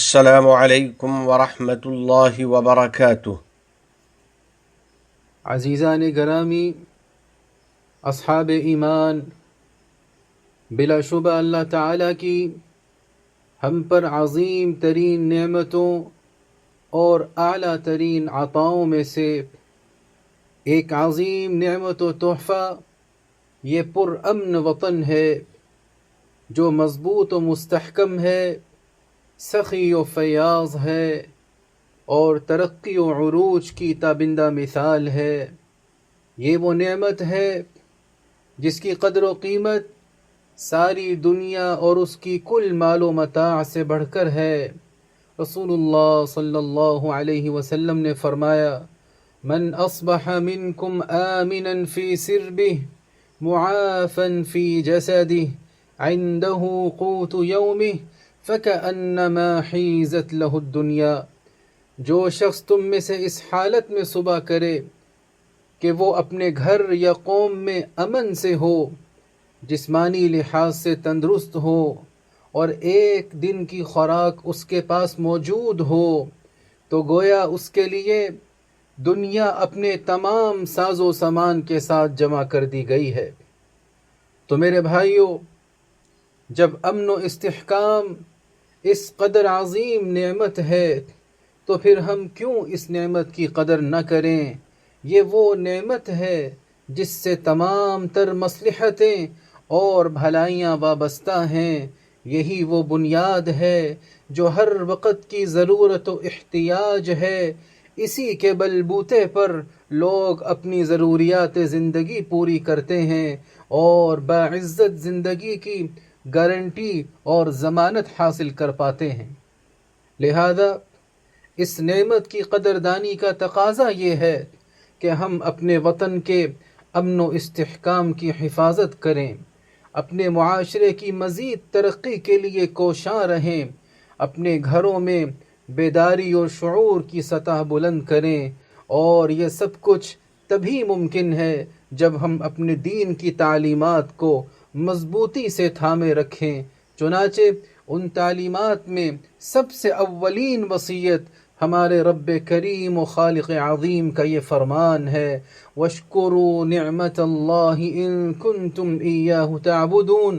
السلام علیکم ورحمۃ اللہ وبرکاتہ۔ عزیزان گرامی، اصحاب ایمان، بلا شبہ اللہ تعالیٰ کی ہم پر عظیم ترین نعمتوں اور اعلیٰ ترین عطاؤں میں سے ایک عظیم نعمت و تحفہ یہ پرامن وطن ہے جو مضبوط و مستحکم ہے، سخی و فیاض ہے اور ترقی و عروج کی تابندہ مثال ہے۔ یہ وہ نعمت ہے جس کی قدر و قیمت ساری دنیا اور اس کی کل مال و متاع سے بڑھ کر ہے۔ رسول اللہ صلی اللہ علیہ وسلم نے فرمایا: من اصبح منکم آمنا فی سربہ معافا فی جسدہ عنده قوت یومہ فکأنما حیزت لہ الدنیا۔ جو شخص تم میں سے اس حالت میں صبح کرے کہ وہ اپنے گھر یا قوم میں امن سے ہو، جسمانی لحاظ سے تندرست ہو اور ایک دن کی خوراک اس کے پاس موجود ہو، تو گویا اس کے لیے دنیا اپنے تمام ساز و سامان کے ساتھ جمع کر دی گئی ہے۔ تو میرے بھائیوں، جب امن و استحکام اس قدر عظیم نعمت ہے تو پھر ہم کیوں اس نعمت کی قدر نہ کریں؟ یہ وہ نعمت ہے جس سے تمام تر مصلحتیں اور بھلائیاں وابستہ ہیں۔ یہی وہ بنیاد ہے جو ہر وقت کی ضرورت و احتیاج ہے۔ اسی کے بل بوتے پر لوگ اپنی ضروریات زندگی پوری کرتے ہیں اور باعزت زندگی کی گارنٹی اور ضمانت حاصل کر پاتے ہیں۔ لہذا اس نعمت کی قدردانی کا تقاضا یہ ہے کہ ہم اپنے وطن کے امن و استحکام کی حفاظت کریں، اپنے معاشرے کی مزید ترقی کے لیے کوشاں رہیں، اپنے گھروں میں بیداری اور شعور کی سطح بلند کریں، اور یہ سب کچھ تبھی ممکن ہے جب ہم اپنے دین کی تعلیمات کو مضبوطی سے تھامے رکھیں۔ چنانچہ ان تعلیمات میں سب سے اولین وصیت ہمارے رب کریم و خالق عظیم کا یہ فرمان ہے: وَاشْكُرُوا نِعْمَةَ اللَّهِ إِن كُنتُمْ إِيَّاهُ تَعْبُدُونَ،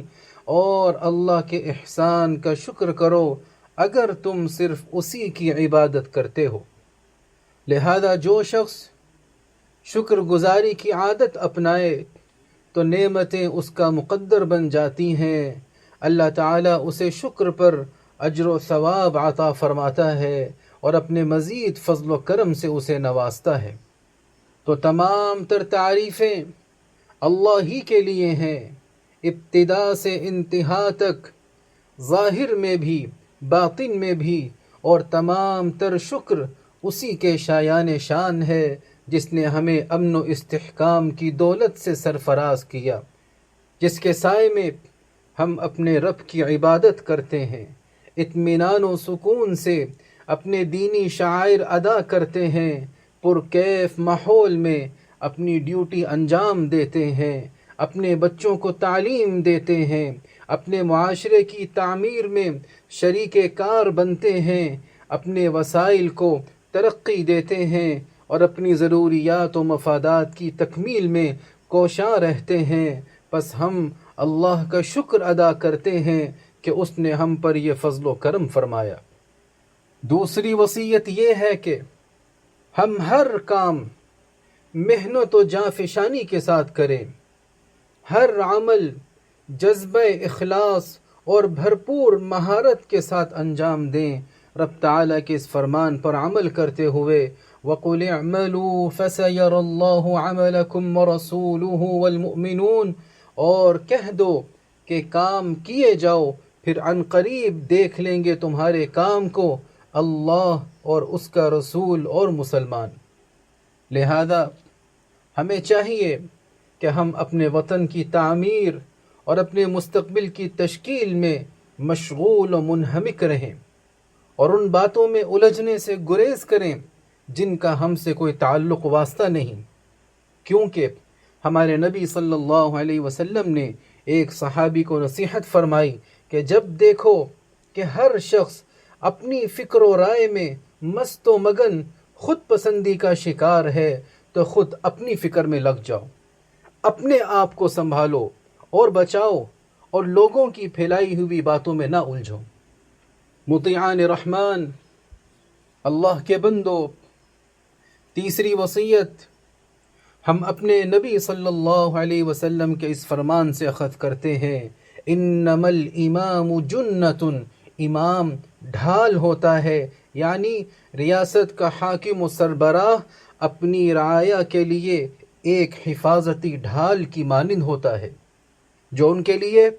اور اللہ کے احسان کا شکر کرو اگر تم صرف اسی کی عبادت کرتے ہو۔ لہذا جو شخص شکر گزاری کی عادت اپنائے تو نعمتیں اس کا مقدر بن جاتی ہیں، اللہ تعالیٰ اسے شکر پر اجر و ثواب عطا فرماتا ہے اور اپنے مزید فضل و کرم سے اسے نوازتا ہے۔ تو تمام تر تعریفیں اللہ ہی کے لیے ہیں، ابتدا سے انتہا تک، ظاہر میں بھی باطن میں بھی، اور تمام تر شکر اسی کے شایان شان ہے جس نے ہمیں امن و استحکام کی دولت سے سرفراز کیا، جس کے سائے میں ہم اپنے رب کی عبادت کرتے ہیں، اطمینان و سکون سے اپنے دینی شعائر ادا کرتے ہیں، پرکیف ماحول میں اپنی ڈیوٹی انجام دیتے ہیں، اپنے بچوں کو تعلیم دیتے ہیں، اپنے معاشرے کی تعمیر میں شریک کار بنتے ہیں، اپنے وسائل کو ترقی دیتے ہیں اور اپنی ضروریات و مفادات کی تکمیل میں کوشاں رہتے ہیں۔ پس ہم اللہ کا شکر ادا کرتے ہیں کہ اس نے ہم پر یہ فضل و کرم فرمایا۔ دوسری وصیت یہ ہے کہ ہم ہر کام محنت و جانفشانی کے ساتھ کریں، ہر عمل جذبہ اخلاص اور بھرپور مہارت کے ساتھ انجام دیں، رب تعالیٰ کے اس فرمان پر عمل کرتے ہوئے وَقُلِ اعْمَلُوا فَسَيَرَى اللَّهُ عَمَلَكُمْ وَرَسُولُهُ وَالْمُؤْمِنُونَ، اور کہہ دو کہ کام کیے جاؤ، پھر عن قریب دیکھ لیں گے تمہارے کام کو اللہ اور اس کا رسول اور مسلمان۔ لہذا ہمیں چاہیے کہ ہم اپنے وطن کی تعمیر اور اپنے مستقبل کی تشکیل میں مشغول و منہمک رہیں اور ان باتوں میں الجھنے سے گریز کریں جن کا ہم سے کوئی تعلق واسطہ نہیں، کیونکہ ہمارے نبی صلی اللہ علیہ وسلم نے ایک صحابی کو نصیحت فرمائی کہ جب دیکھو کہ ہر شخص اپنی فکر و رائے میں مست و مگن خود پسندی کا شکار ہے تو خود اپنی فکر میں لگ جاؤ، اپنے آپ کو سنبھالو اور بچاؤ، اور لوگوں کی پھیلائی ہوئی باتوں میں نہ الجھو۔ مطیعان رحمان، اللہ کے بندو، تیسری وصیت ہم اپنے نبی صلی اللہ علیہ وسلم کے اس فرمان سے اخذ کرتے ہیں، انما الامام جنۃ، امام ڈھال ہوتا ہے، یعنی ریاست کا حاکم و سربراہ اپنی رعایا کے لیے ایک حفاظتی ڈھال کی مانند ہوتا ہے، جو ان کے لیے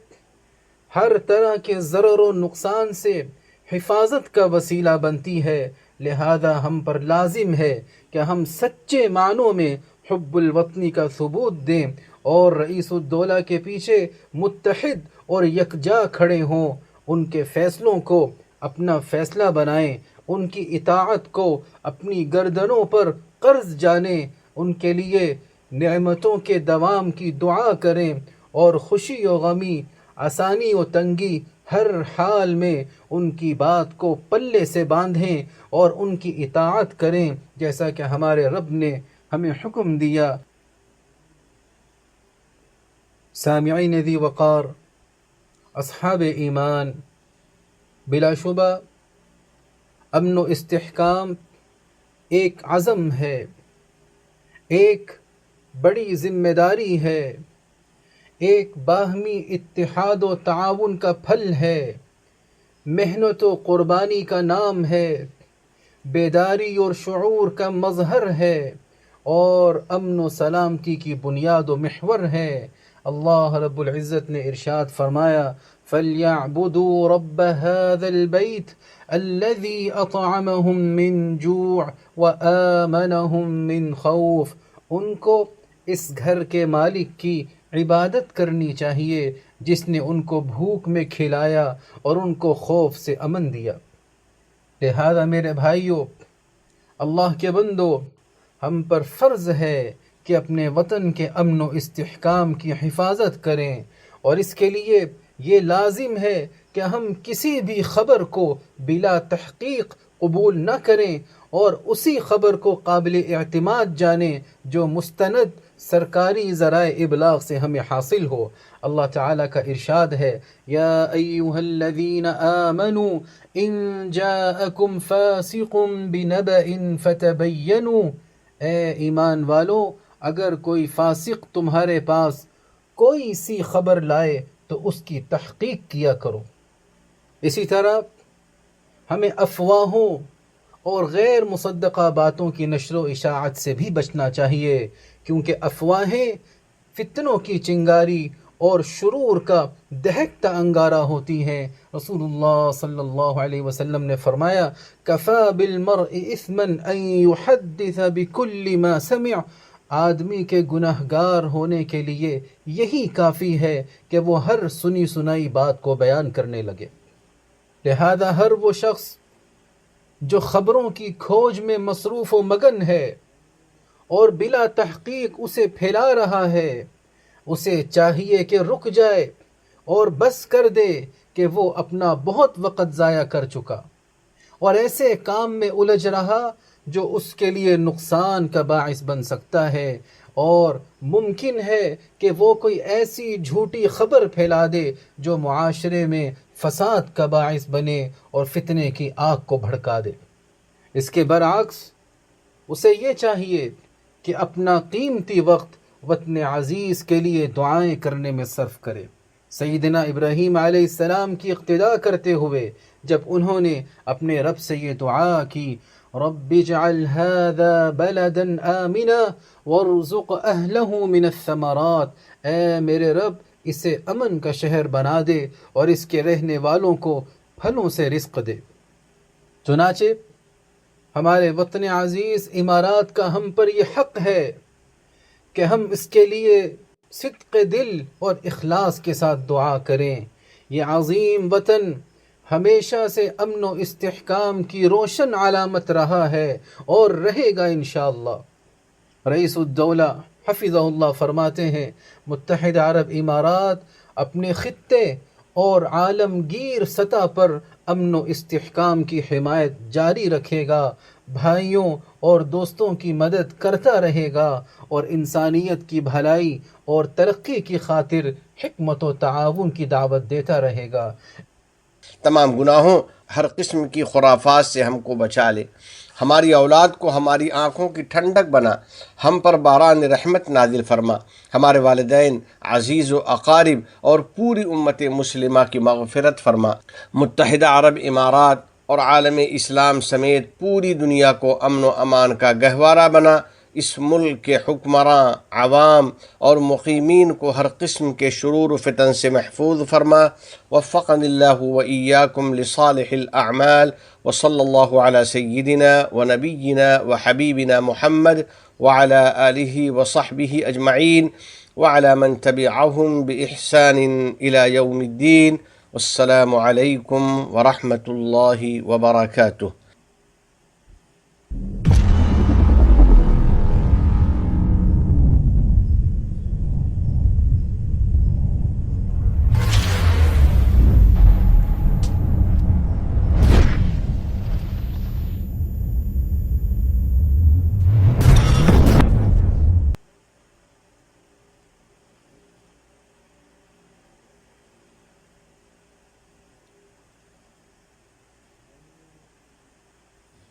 ہر طرح کے ضرر و نقصان سے حفاظت کا وسیلہ بنتی ہے۔ لہذا ہم پر لازم ہے کہ ہم سچے معنوں میں حب الوطنی کا ثبوت دیں اور رئیس الدولہ کے پیچھے متحد اور یکجا کھڑے ہوں، ان کے فیصلوں کو اپنا فیصلہ بنائیں، ان کی اطاعت کو اپنی گردنوں پر قرض جانیں، ان کے لیے نعمتوں کے دوام کی دعا کریں، اور خوشی و غمی، آسانی و تنگی، ہر حال میں ان کی بات کو پلے سے باندھیں اور ان کی اطاعت کریں، جیسا کہ ہمارے رب نے ہمیں حکم دیا۔ سامعین ذی وقار، اصحاب ایمان، بلا شبہ امن و استحکام ایک عزم ہے، ایک بڑی ذمہ داری ہے، ایک باہمی اتحاد و تعاون کا پھل ہے، محنت و قربانی کا نام ہے، بیداری اور شعور کا مظہر ہے، اور امن و سلامتی کی بنیاد و محور ہے۔ اللہ رب العزت نے ارشاد فرمایا، فَلْيَعْبُدُوا رَبَّ هَذَا الْبَيْتِ الَّذِي أَطْعَمَهُم مِّن جُوعٍ وَآمَنَهُم مِّن خَوْفٍ، ان کو اس گھر کے مالک کی عبادت کرنی چاہیے جس نے ان کو بھوک میں کھلایا اور ان کو خوف سے امن دیا۔ لہذا میرے بھائیوں، اللہ کے بندو، ہم پر فرض ہے کہ اپنے وطن کے امن و استحکام کی حفاظت کریں، اور اس کے لیے یہ لازم ہے کہ ہم کسی بھی خبر کو بلا تحقیق قبول نہ کریں اور اسی خبر کو قابل اعتماد جانیں جو مستند سرکاری ذرائع ابلاغ سے ہمیں حاصل ہو۔ اللہ تعالیٰ کا ارشاد ہے، یا ایہا الذین آمنوا ان جاءکم فاسق بنبأ فتبینوا، اے ایمان والو، اگر کوئی فاسق تمہارے پاس کوئی سی خبر لائے تو اس کی تحقیق کیا کرو۔ اسی طرح ہمیں افواہوں اور غیر مصدقہ باتوں کی نشر و اشاعت سے بھی بچنا چاہیے، کیونکہ افواہیں فتنوں کی چنگاری اور شرور کا دہکتا انگارہ ہوتی ہیں۔ رسول اللہ صلی اللہ علیہ وسلم نے فرمایا، کفا بالمرء اثما ان یحدث بکل ما سمع، آدمی کے گناہ گار ہونے کے لیے یہی کافی ہے کہ وہ ہر سنی سنائی بات کو بیان کرنے لگے۔ لہذا ہر وہ شخص جو خبروں کی کھوج میں مصروف و مگن ہے اور بلا تحقیق اسے پھیلا رہا ہے، اسے چاہیے کہ رک جائے اور بس کر دے کہ وہ اپنا بہت وقت ضائع کر چکا اور ایسے کام میں الجھ رہا جو اس کے لیے نقصان کا باعث بن سکتا ہے، اور ممکن ہے کہ وہ کوئی ایسی جھوٹی خبر پھیلا دے جو معاشرے میں فساد کا باعث بنے اور فتنے کی آگ کو بھڑکا دے۔ اس کے برعکس اسے یہ چاہیے کہ اپنا قیمتی وقت وطن عزیز کے لیے دعائیں کرنے میں صرف کرے۔ سیدنا ابراہیم علیہ السلام کی اقتداء کرتے ہوئے جب انہوں نے اپنے رب سے یہ دعا کی، رب اجعل هذا بلدا آمنا وارزق اہلہ من الثمرات، اے میرے رب اسے امن کا شہر بنا دے اور اس کے رہنے والوں کو پھلوں سے رزق دے۔ چنانچہ ہمارے وطن عزیز امارات کا ہم پر یہ حق ہے کہ ہم اس کے لیے صدق دل اور اخلاص کے ساتھ دعا کریں۔ یہ عظیم وطن ہمیشہ سے امن و استحکام کی روشن علامت رہا ہے اور رہے گا انشاءاللہ۔ رئیس الدولہ حفظہ اللہ فرماتے ہیں، متحدہ عرب امارات اپنے خطے اور عالمگیر سطح پر امن و استحکام کی حمایت جاری رکھے گا، بھائیوں اور دوستوں کی مدد کرتا رہے گا اور انسانیت کی بھلائی اور ترقی کی خاطر حکمت و تعاون کی دعوت دیتا رہے گا۔ تمام گناہوں، ہر قسم کی خرافات سے ہم کو بچا لے، ہماری اولاد کو ہماری آنکھوں کی ٹھنڈک بنا، ہم پر باران رحمت نازل فرما، ہمارے والدین، عزیز و اقارب اور پوری امت مسلمہ کی مغفرت فرما، متحدہ عرب امارات اور عالم اسلام سمیت پوری دنیا کو امن و امان کا گہوارہ بنا، اس ملک کے حکمراں، عوام اور مقیمین کو ہر قسم کے شرور و فتن سے محفوظ فرما۔ وفقنی اللہ و ایاکم لصالح الاعمال، وصلی اللہ علی سیدنا و نبینا و حبیبنا محمد وعلى آلہ وصحبہ اجمعین وعلى من تبعهم بإحسان إلى يوم الدین۔ والسلام علیکم ورحمۃ اللہ وبرکاتہ۔